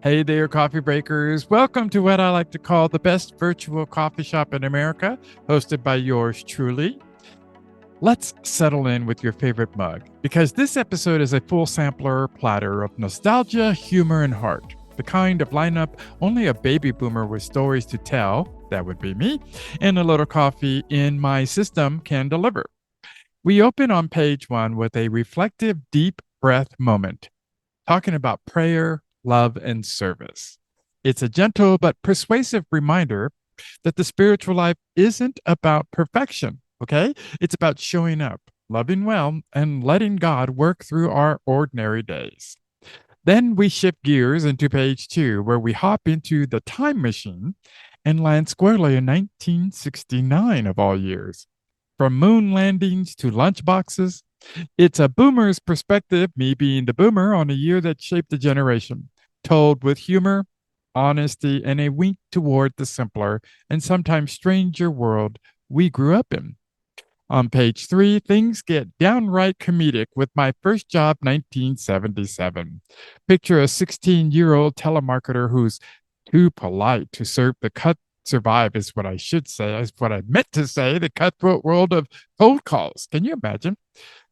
Hey there, coffee breakers. Welcome to what I like to call the best virtual coffee shop in America, hosted by yours truly. Let's settle in with your favorite mug, because this episode is a full sampler platter of nostalgia, humor, and heart. The kind of lineup only a baby boomer with stories to tell, that would be me, and a little coffee in my system can deliver. We open on page one with a reflective, deep breath moment talking about prayer, love, and service. It's a gentle but persuasive reminder that the spiritual life isn't about perfection, okay? It's about showing up, loving well, and letting God work through our ordinary days. Then we shift gears into page two, where we hop into the time machine and land squarely in 1969 of all years. From moon landings to lunchboxes, it's a boomer's perspective, me being the boomer, on a year that shaped a generation, told with humor, honesty, and a wink toward the simpler and sometimes stranger world we grew up in. On page three, things get downright comedic with my first job, 1977. Picture a 16-year-old telemarketer who's too polite to serve the survive is what I should say, is what I meant to say, the cutthroat world of cold calls. Can you imagine?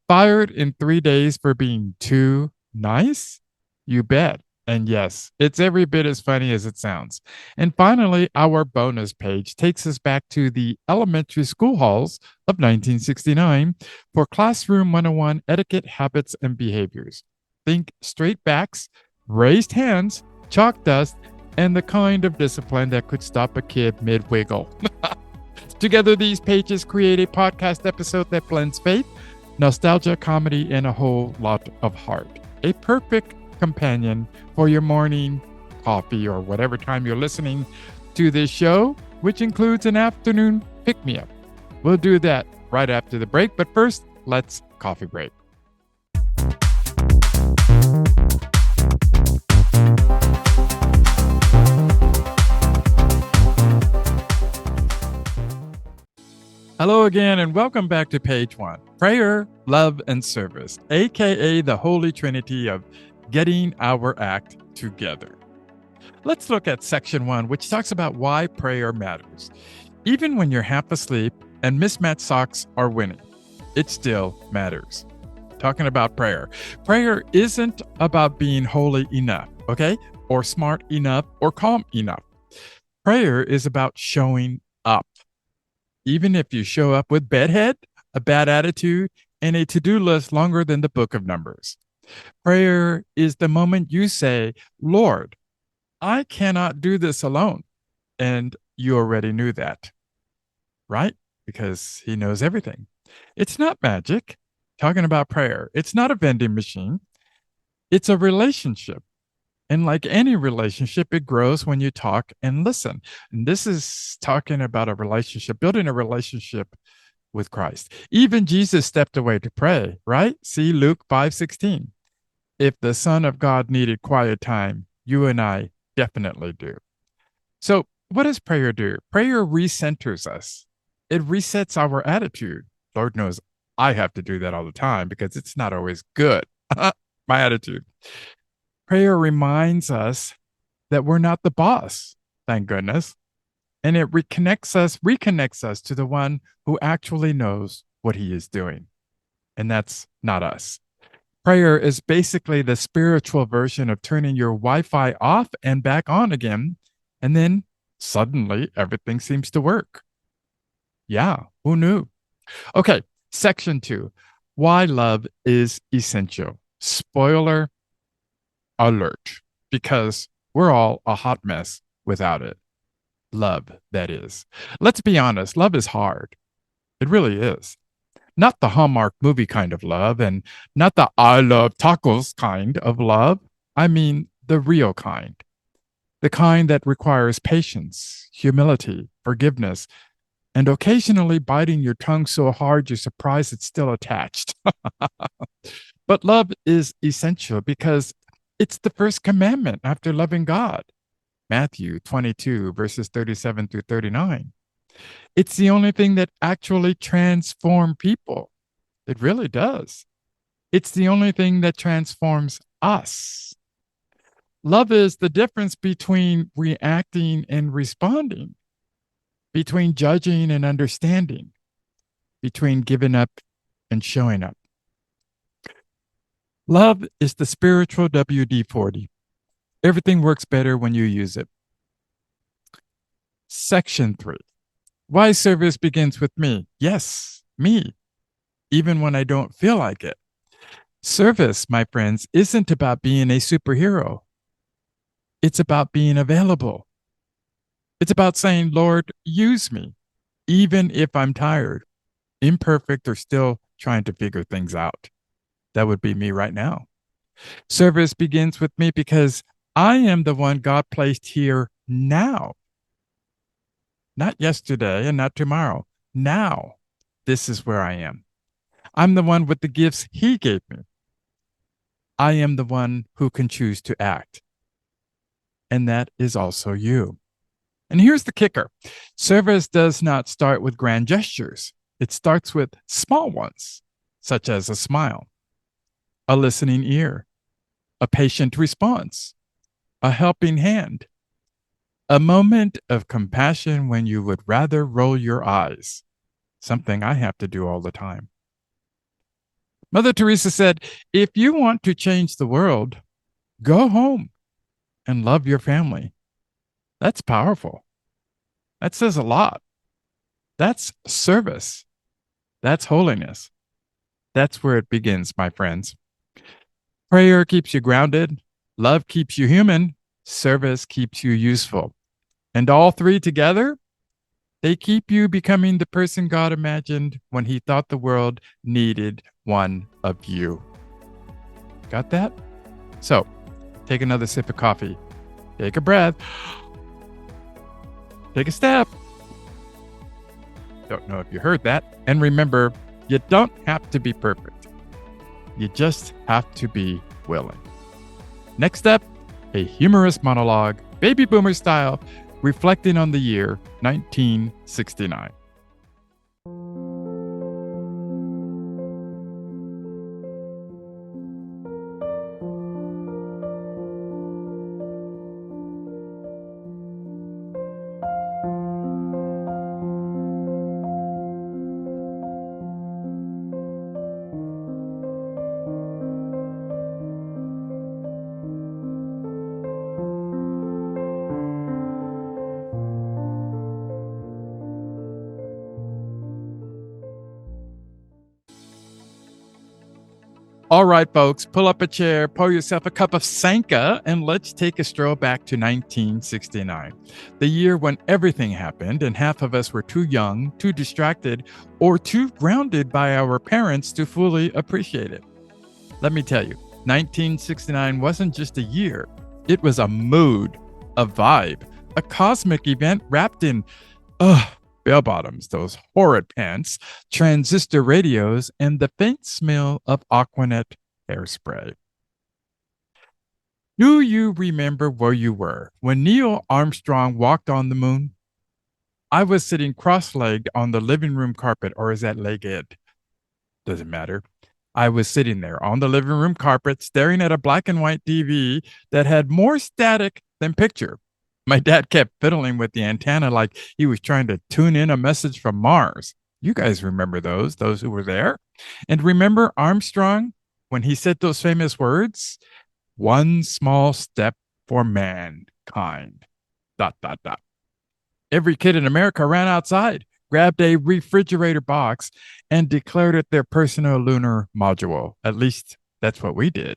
Fired in 3 days for being too nice? You bet. And yes, it's every bit as funny as it sounds. And finally, our bonus page takes us back to the elementary school halls of 1969 for Classroom 101 Etiquette, Habits, and Behaviors. Think straight backs, raised hands, chalk dust, and the kind of discipline that could stop a kid mid wiggle. Together, these pages create a podcast episode that blends faith, nostalgia, comedy, and a whole lot of heart. A perfect companion for your morning coffee or whatever time you're listening to this show, which includes an afternoon pick-me-up. We'll do that right after the break, but first, let's coffee break. Hello again, and welcome back to page one. Prayer, love, and service, aka the Holy Trinity of getting our act together. Let's look at section one, which talks about why prayer matters. Even when you're half asleep and mismatched socks are winning, it still matters. Talking about prayer. Prayer isn't about being holy enough, okay? Or smart enough or calm enough. Prayer is about showing up. Even if you show up with bedhead, a bad attitude, and a to-do list longer than the book of Numbers. Prayer is the moment you say, Lord, I cannot do this alone. And you already knew that, right? Because he knows everything. It's not magic. Talking about prayer, it's not a vending machine. It's a relationship. And like any relationship, it grows when you talk and listen. And this is talking about a relationship, building a relationship with Christ. Even Jesus stepped away to pray, right? See Luke 5:16. If the Son of God needed quiet time, you and I definitely do. So what does prayer do? Prayer recenters us. It resets our attitude. Lord knows I have to do that all the time because it's not always good. My attitude. Prayer reminds us that we're not the boss, thank goodness. And it reconnects us to the one who actually knows what he is doing. And that's not us. Prayer is basically the spiritual version of turning your Wi-Fi off and back on again. And then suddenly everything seems to work. Yeah, who knew? Okay, section two. Why love is essential. Spoiler alert, because we're all a hot mess without it. Love, that is. Let's be honest, love is hard. It really is. Not the Hallmark movie kind of love, and not the I love tacos kind of love. I mean the real kind. The kind that requires patience, humility, forgiveness, and occasionally biting your tongue so hard you're surprised it's still attached. But love is essential because it's the first commandment after loving God. Matthew 22, verses 37 through 39. It's the only thing that actually transforms people. It really does. It's the only thing that transforms us. Love is the difference between reacting and responding, between judging and understanding, between giving up and showing up. Love is the spiritual WD 40. Everything works better when you use it. Section 3. Why service begins with me. Yes, me, even when I don't feel like it. Service, my friends, isn't about being a superhero. It's about being available. It's about saying, Lord, use me, even if I'm tired, imperfect, or still trying to figure things out. That would be me right now. Service begins with me because I am the one God placed here now. Not yesterday and not tomorrow. Now, this is where I am. I'm the one with the gifts He gave me. I am the one who can choose to act. And that is also you. And here's the kicker. Service does not start with grand gestures. It starts with small ones, such as a smile, a listening ear, a patient response, a helping hand, a moment of compassion when you would rather roll your eyes, something I have to do all the time. Mother Teresa said, if you want to change the world, go home and love your family. That's powerful. That says a lot. That's service. That's holiness. That's where it begins, my friends. Prayer keeps you grounded. Love keeps you human. Service keeps you useful. And all three together, they keep you becoming the person God imagined when He thought the world needed one of you. Got that? So, take another sip of coffee. Take a breath. Take a step. Don't know if you heard that. And remember, you don't have to be perfect. You just have to be willing. Next up, a humorous monologue, baby boomer style, reflecting on the year 1969. All right, folks, pull up a chair, pour yourself a cup of Sanka, and let's take a stroll back to 1969, the year when everything happened and half of us were too young, too distracted, or too grounded by our parents to fully appreciate it. Let me tell you, 1969 wasn't just a year. It was a mood, a vibe, a cosmic event wrapped in, bell bottoms, those horrid pants, transistor radios, and the faint smell of Aquanet hairspray. Do you remember where you were when Neil Armstrong walked on the moon? I was sitting cross-legged on the living room carpet, or is that legged? Doesn't matter. I was sitting there on the living room carpet staring at a black and white TV that had more static than picture. My dad kept fiddling with the antenna like he was trying to tune in a message from Mars. You guys remember those who were there? And remember Armstrong when he said those famous words? One small step for mankind. ... Every kid in America ran outside, grabbed a refrigerator box, and declared it their personal lunar module. At least that's what we did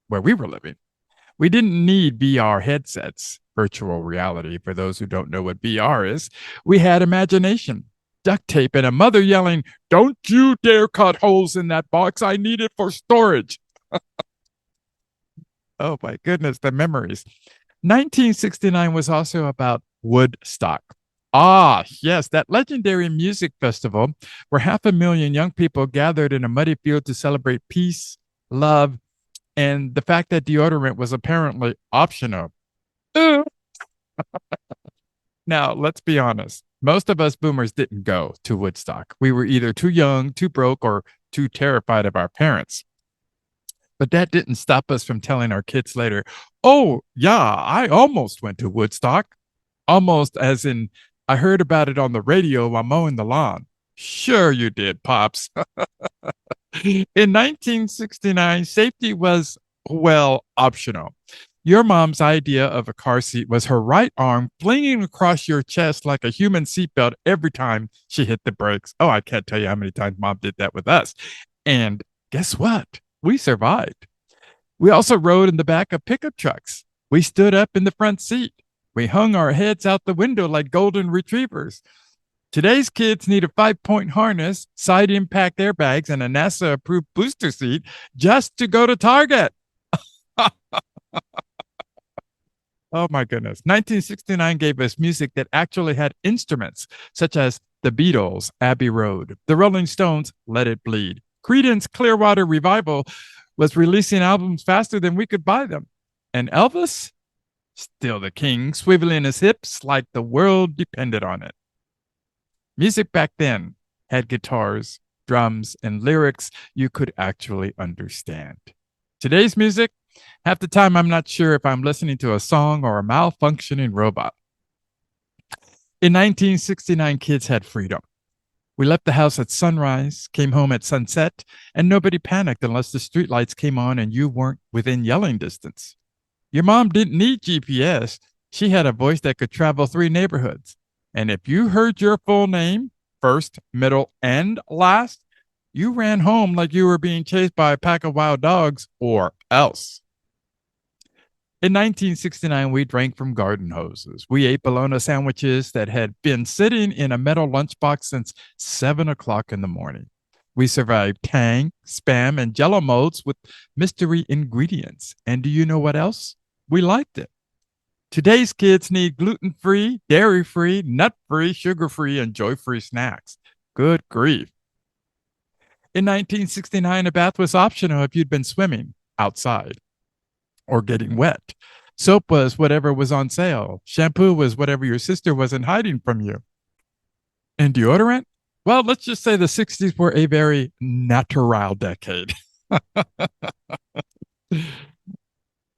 where we were living. We didn't need VR headsets, virtual reality, for those who don't know what VR is. We had imagination, duct tape, and a mother yelling, "Don't you dare cut holes in that box. I need it for storage." Oh my goodness, the memories. 1969 was also about Woodstock. Ah, yes, that legendary music festival where 500,000 young people gathered in a muddy field to celebrate peace, love, and the fact that deodorant was apparently optional. Now, let's be honest. Most of us boomers didn't go to Woodstock. We were either too young, too broke, or too terrified of our parents. But that didn't stop us from telling our kids later, oh, yeah, I almost went to Woodstock. Almost as in, I heard about it on the radio while mowing the lawn. Sure, you did, Pops. In 1969, safety was, well, optional. Your mom's idea of a car seat was her right arm flinging across your chest like a human seatbelt every time she hit the brakes. Oh, I can't tell you how many times mom did that with us. And guess what? We survived. We also rode in the back of pickup trucks. We stood up in the front seat. We hung our heads out the window like golden retrievers. Today's kids need a 5-point harness, side impact airbags, and a NASA approved booster seat just to go to Target. Oh my goodness. 1969 gave us music that actually had instruments, such as the Beatles, Abbey Road, the Rolling Stones, Let It Bleed. Creedence Clearwater Revival was releasing albums faster than we could buy them. And Elvis, still the king, swiveling his hips like the world depended on it. Music back then had guitars, drums, and lyrics you could actually understand. Today's music, half the time I'm not sure if I'm listening to a song or a malfunctioning robot. In 1969, kids had freedom. We left the house at sunrise, came home at sunset, and nobody panicked unless the streetlights came on and you weren't within yelling distance. Your mom didn't need GPS. She had a voice that could travel 3 neighborhoods. And if you heard your full name, first, middle, and last, you ran home like you were being chased by a pack of wild dogs or else. In 1969, we drank from garden hoses. We ate bologna sandwiches that had been sitting in a metal lunchbox since 7 o'clock in the morning. We survived Tang, Spam, and Jello molds with mystery ingredients. And do you know what else? We liked it. Today's kids need gluten-free, dairy-free, nut-free, sugar-free, and joy-free snacks. Good grief. In 1969, a bath was optional if you'd been swimming outside or getting wet. Soap was whatever was on sale. Shampoo was whatever your sister wasn't hiding from you. And deodorant? Well, let's just say the 60s were a very natural decade.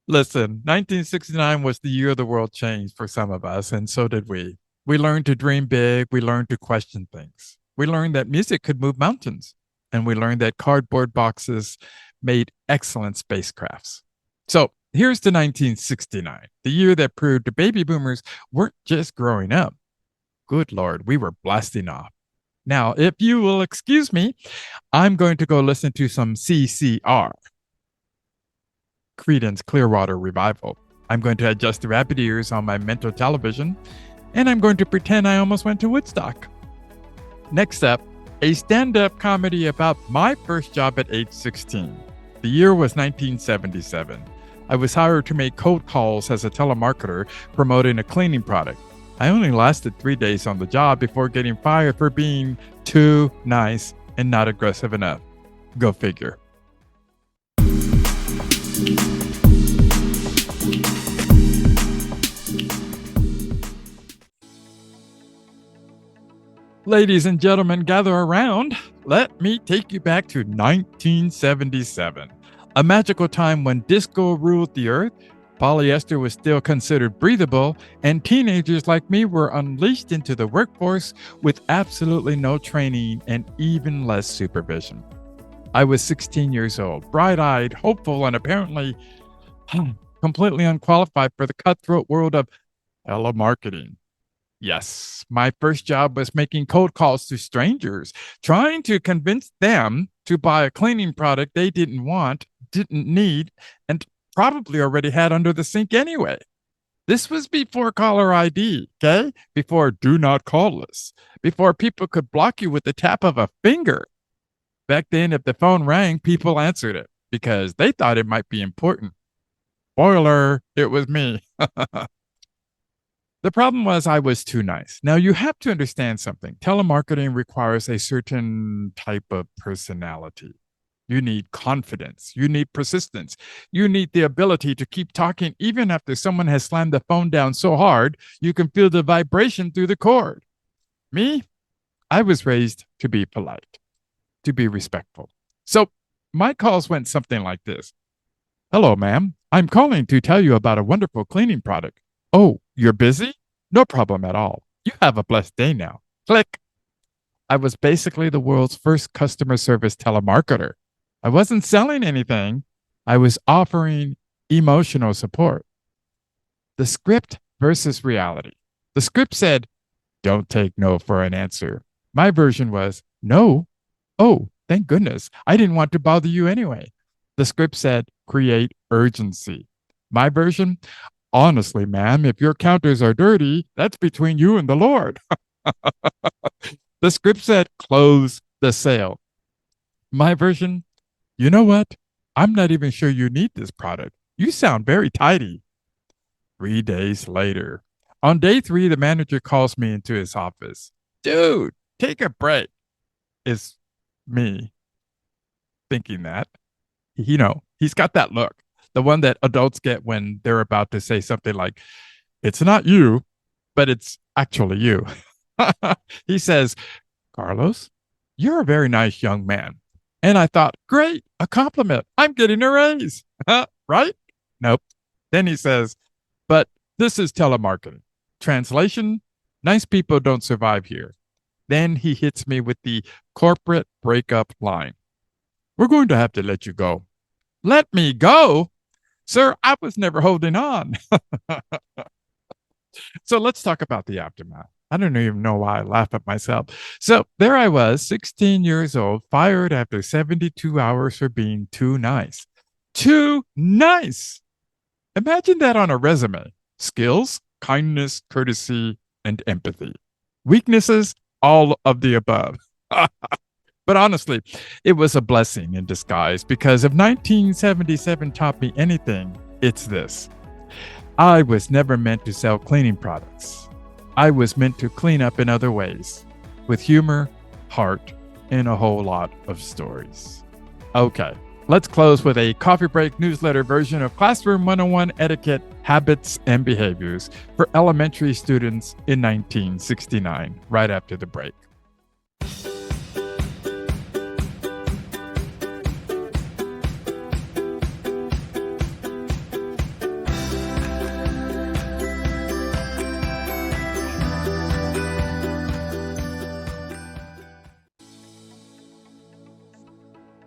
Listen, 1969 was the year the world changed for some of us, and so did we. We learned to dream big. We learned to question things. We learned that music could move mountains, and we learned that cardboard boxes made excellent spacecrafts. So here's to 1969, the year that proved the baby boomers weren't just growing up. Good Lord, we were blasting off. Now, if you will excuse me, I'm going to go listen to some CCR. Creedence Clearwater Revival. I'm going to adjust the rabbit ears on my mental television, and I'm going to pretend I almost went to Woodstock. Next up, a stand-up comedy about my first job at age 16. The year was 1977. I was hired to make cold calls as a telemarketer promoting a cleaning product. I only lasted 3 days on the job before getting fired for being too nice and not aggressive enough. Go figure. Ladies and gentlemen, gather around. Let me take you back to 1977, a magical time when disco ruled the earth, polyester was still considered breathable, and teenagers like me were unleashed into the workforce with absolutely no training and even less supervision. I was 16 years old, bright-eyed, hopeful, and apparently completely unqualified for the cutthroat world of telemarketing. Yes, my first job was making cold calls to strangers, trying to convince them to buy a cleaning product they didn't want, didn't need, and probably already had under the sink anyway. This was before caller ID, okay? Before do not call us, before people could block you with the tap of a finger. Back then, if the phone rang, people answered it because they thought it might be important. Spoiler, it was me. The problem was I was too nice. Now, you have to understand something. Telemarketing requires a certain type of personality. You need confidence. You need persistence. You need the ability to keep talking even after someone has slammed the phone down so hard you can feel the vibration through the cord. Me, I was raised to be polite, to be respectful. So my calls went something like this. Hello, ma'am. I'm calling to tell you about a wonderful cleaning product. Oh, you're busy? No problem at all. You have a blessed day now. Click. I was basically the world's first customer service telemarketer. I wasn't selling anything, I was offering emotional support. The script versus reality. The script said, don't take no for an answer. My version was, no. Oh, thank goodness. I didn't want to bother you anyway. The script said, create urgency. My version, honestly, ma'am, if your counters are dirty, that's between you and the Lord. The script said, close the sale. My version, you know what? I'm not even sure you need this product. You sound very tidy. 3 days later. On day three, the manager calls me into his office. Dude, take a break. Is me thinking that. He's got that look, the one that adults get when they're about to say something like, it's not you, but it's actually you. He says, Carlos, you're a very nice young man. And I thought, great, a compliment. I'm getting a raise. Right? Nope. Then he says, but this is telemarketing. Translation, nice people don't survive here. Then he hits me with the corporate breakup line. We're going to have to let you go. Let me go? Sir, I was never holding on. So let's talk about the aftermath. I don't even know why I laugh at myself. So there I was, 16 years old, fired after 72 hours for being too nice. Too nice. Imagine that on a resume. Skills, kindness, courtesy, and empathy. Weaknesses, all of the above. But honestly, it was a blessing in disguise because if 1977 taught me anything, it's this. I was never meant to sell cleaning products. I was meant to clean up in other ways, with humor, heart, and a whole lot of stories. Okay, let's close with a coffee break newsletter version of Classroom 101 Etiquette, Habits, and Behaviors for elementary students in 1969, right after the break.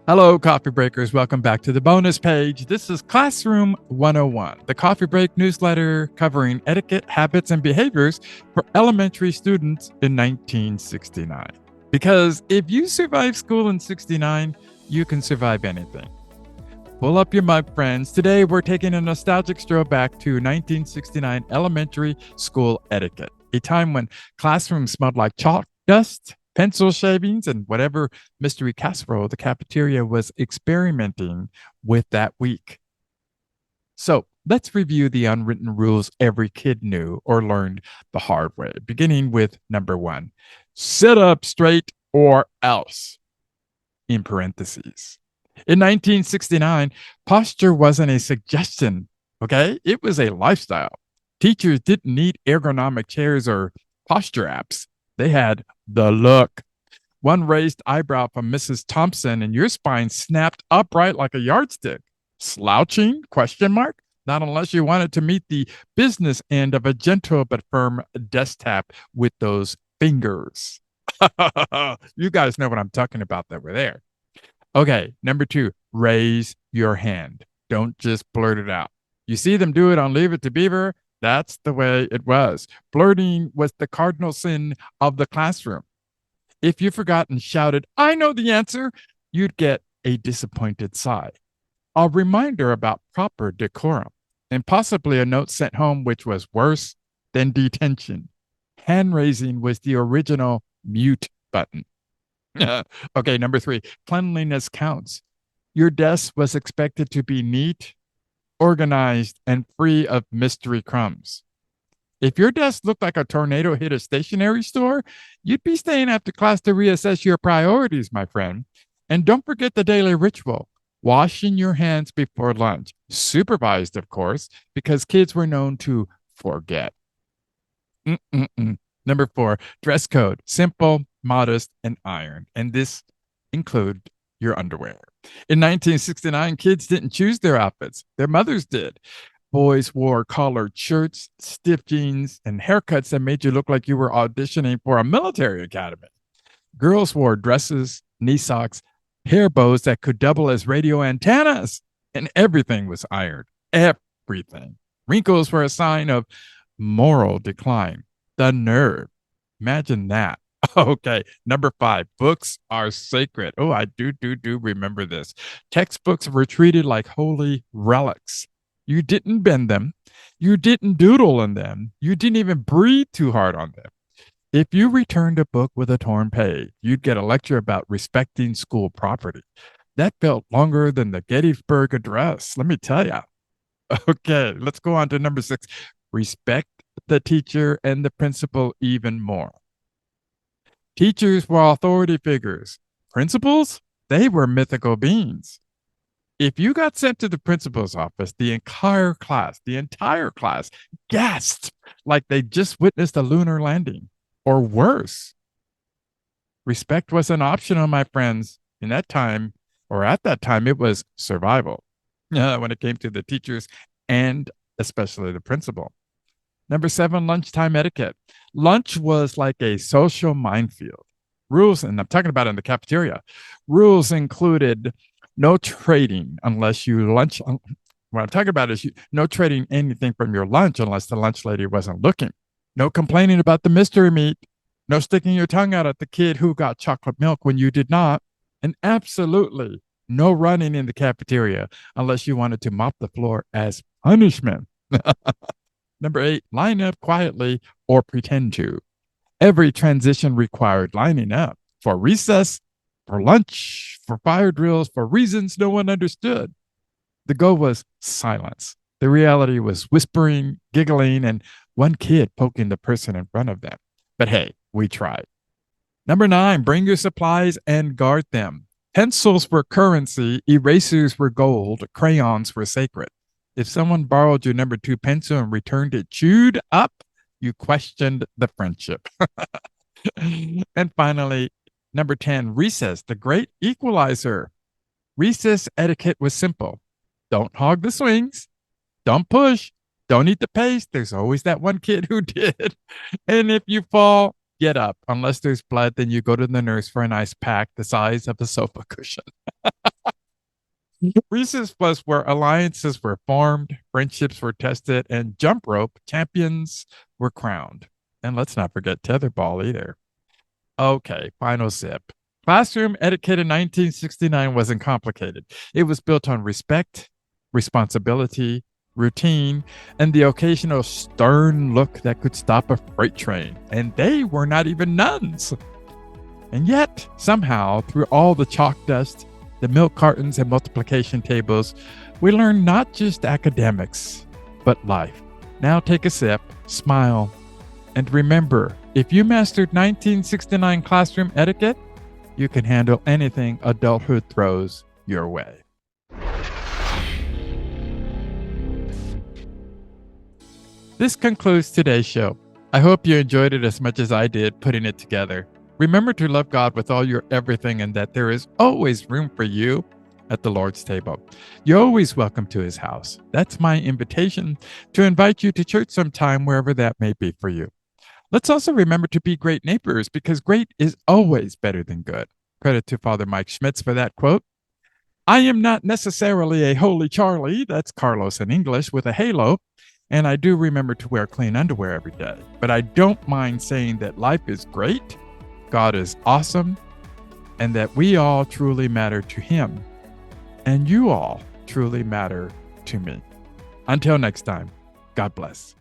Hello, coffee breakers. Welcome back to the bonus page. This is Classroom 101, the coffee break newsletter covering etiquette, habits, and behaviors for elementary students in 1969. Because if you survived school in 69, you can survive anything. Pull up your mug, friends. Today, we're taking a nostalgic stroll back to 1969 elementary school etiquette, a time when classrooms smelled like chalk dust, pencil shavings, and whatever mystery casserole the cafeteria was experimenting with that week. So let's review the unwritten rules every kid knew or learned the hard way, beginning with number one, sit up straight or else, in parentheses. In 1969, posture wasn't a suggestion, okay? It was a lifestyle. Teachers didn't need ergonomic chairs or posture apps. They had the look. One raised eyebrow from Mrs. Thompson and your spine snapped upright like a yardstick. Slouching? Question mark? Not unless you wanted to meet the business end of a gentle but firm desk tap with those fingers. You guys know what I'm talking about that were there. Okay, number two, raise your hand. Don't just blurt it out. You see them do it on Leave It to Beaver? That's the way it was. Blurting was the cardinal sin of the classroom. If you forgot and shouted, I know the answer, you'd get a disappointed sigh. A reminder about proper decorum, and possibly a note sent home which was worse than detention. Hand raising was the original mute button. Okay, number three, cleanliness counts. Your desk was expected to be neat, organized, and free of mystery crumbs. If your desk looked like a tornado hit a stationery store, you'd be staying after class to reassess your priorities, my friend. And don't forget the daily ritual, washing your hands before lunch. Supervised, of course, because kids were known to forget. Number four, dress code, simple, modest, and iron. And this included your underwear. In 1969, kids didn't choose their outfits, their mothers did. Boys wore collared shirts, stiff jeans, and haircuts that made you look like you were auditioning for a military academy. Girls wore dresses, knee socks, hair bows that could double as radio antennas, and everything was ironed. Everything. Wrinkles were a sign of moral decline. The nerve. Imagine that. Okay, number 5, books are sacred. Oh, I do remember this. Textbooks were treated like holy relics. You didn't bend them. You didn't doodle in them. You didn't even breathe too hard on them. If you returned a book with a torn page, you'd get a lecture about respecting school property. That felt longer than the Gettysburg Address, let me tell you. Okay, let's go on to number 6. Respect the teacher and the principal even more. Teachers were authority figures. Principals, they were mythical beings. If you got sent to the principal's office, the entire class gasped like they just witnessed a lunar landing, or worse. Respect wasn't optional, my friends. In that time, or at that time, it was survival when it came to the teachers and especially the principal. Number 7, lunchtime etiquette. Lunch was like a social minefield. Rules, and I'm talking about in the cafeteria, rules included no trading unless you lunch. What I'm talking about is no trading anything from your lunch unless the lunch lady wasn't looking. No complaining about the mystery meat. No sticking your tongue out at the kid who got chocolate milk when you did not. And absolutely no running in the cafeteria unless you wanted to mop the floor as punishment. Number 8, line up quietly or pretend to. Every transition required lining up for recess, for lunch, for fire drills, for reasons no one understood. The goal was silence. The reality was whispering, giggling, and one kid poking the person in front of them. But hey, we tried. Number 9, bring your supplies and guard them. Pencils were currency, erasers were gold, crayons were sacred. If someone borrowed your number 2 pencil and returned it chewed up, you questioned the friendship. And finally, number 10, recess, the great equalizer. Recess etiquette was simple. Don't hog the swings. Don't push. Don't eat the paste. There's always that one kid who did. And if you fall, get up. Unless there's blood, then you go to the nurse for an ice pack the size of a sofa cushion. Recess was where alliances were formed, friendships were tested, and jump rope champions were crowned. And let's not forget tetherball either. Okay, final sip. Classroom etiquette in 1969 wasn't complicated. It was built on respect, responsibility, routine, and the occasional stern look that could stop a freight train. And they were not even nuns. And yet, somehow, through all the chalk dust, the milk cartons and multiplication tables, we learned not just academics, but life. Now take a sip, smile, and remember, if you mastered 1969 classroom etiquette, you can handle anything adulthood throws your way. This concludes today's show. I hope you enjoyed it as much as I did putting it together. Remember to love God with all your everything and that there is always room for you at the Lord's table. You're always welcome to his house. That's my invitation to invite you to church sometime, wherever that may be for you. Let's also remember to be great neighbors because great is always better than good. Credit to Father Mike Schmitz for that quote. I am not necessarily a holy Charlie, that's Carlos in English, with a halo, and I do remember to wear clean underwear every day. But I don't mind saying that life is great, God is awesome, and that we all truly matter to him, and you all truly matter to me. Until next time, God bless.